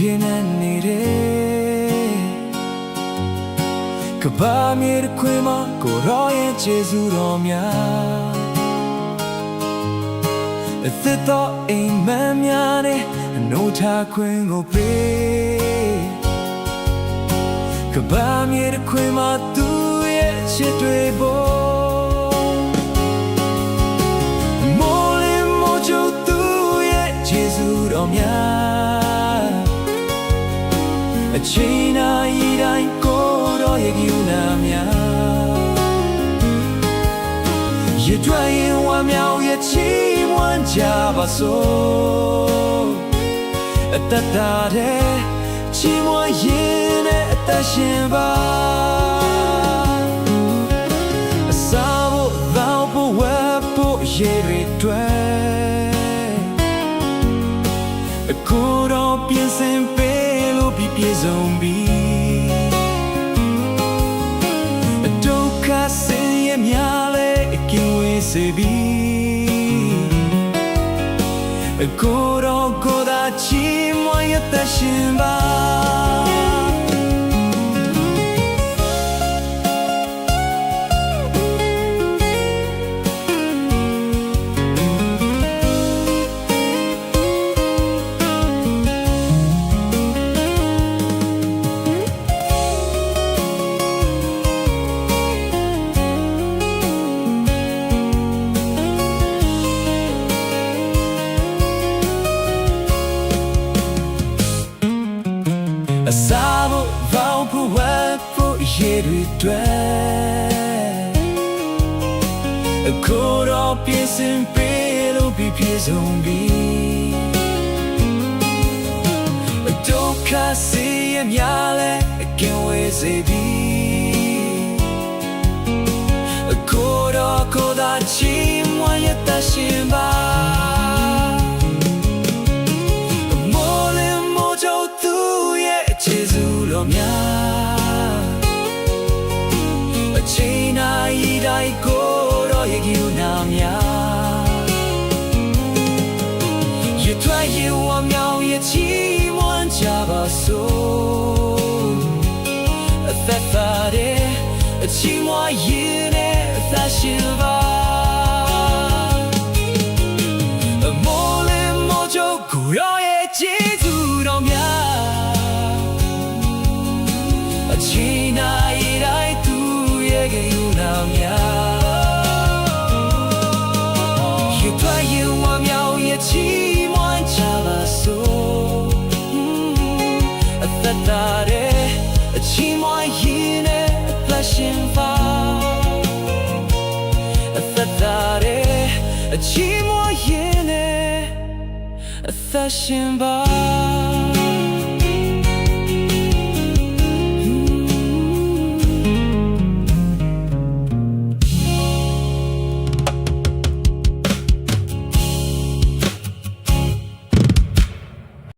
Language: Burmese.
ပြင်းနေတဲ့ကဘာမြေတစ်ခွင်မှာကိုရောရဲ့ကျေးဇူးတော်များအသက်တော်အိမ်မက်များနဲ့အနိုးထားခွင်ကိုပေးကဘာမြေတစ်ခွင်မှာသူရဲ့ချစ်တွေပေါ်မိုးလင်းမိုးကြိုသူရဲ့ကျေးဇူးတော်များအချိန်တိုင်းတိုင်းကိုရောရဲ့ယူနာများရကြွရင်ဝမ်းမြောက်ရဲ့ချီးမွမ်းကြပါစို့အတ္တတဲ့ချီးမွမ်းရင်နဲ့အသက်ရှင်ပါအစာဖို့သောက်ဖို့ဝတ်ဖို့ရေတွေတွေ့အခုတော့ပြင်ဆင်ပေးလို့ပြည့်စုံပြီဒုက္ခဆင်းရဲများလဲကင်းဝေးစေပြီကိုယ်တော်ကိုယ်သာချီးမွမ်းရတဲ့ရှင်ပါအစာဖို့ဘောင်းဖို့ဝတ်ဖို့ရေတွေတွေ့အခုတော့ပြင်ဆင်ပေးလို့ပြည့်စုံပြီဒုက္ခစေရများလဲကင်းဝေးစေပြီအခုတော့ကိုယ်သာချီးမွမ်းရတဲ့ရှင်ပါကျေးဇူးတော်များအချိန်တိုင်းကိုရောရဲ့ယူနာများရထွက်ရဝမ်းမြောက်ရဲ့ချီးမွမ်းကြပါစို့အသက်သာတဲ့အချီးမွမ်းရင်နဲ့အသက်ရှင်ပါမိုးလင်းမိုးကြိုကိုရောရဲ့ကျေးဇူးတော်များချိန်တိုင်းသူရဲ့ယူနာများရထွက်ရဝမ်းမြောက်ရဲ့ချီးမွမ်းကြပါစို့အသက်သာတဲ့အချီးမွမ်းရင်နဲ့အသက်ရှင်ပါအသက်သာတဲ့အချီးမွမ်းရင်နဲ့အသက်ရှင်ပါ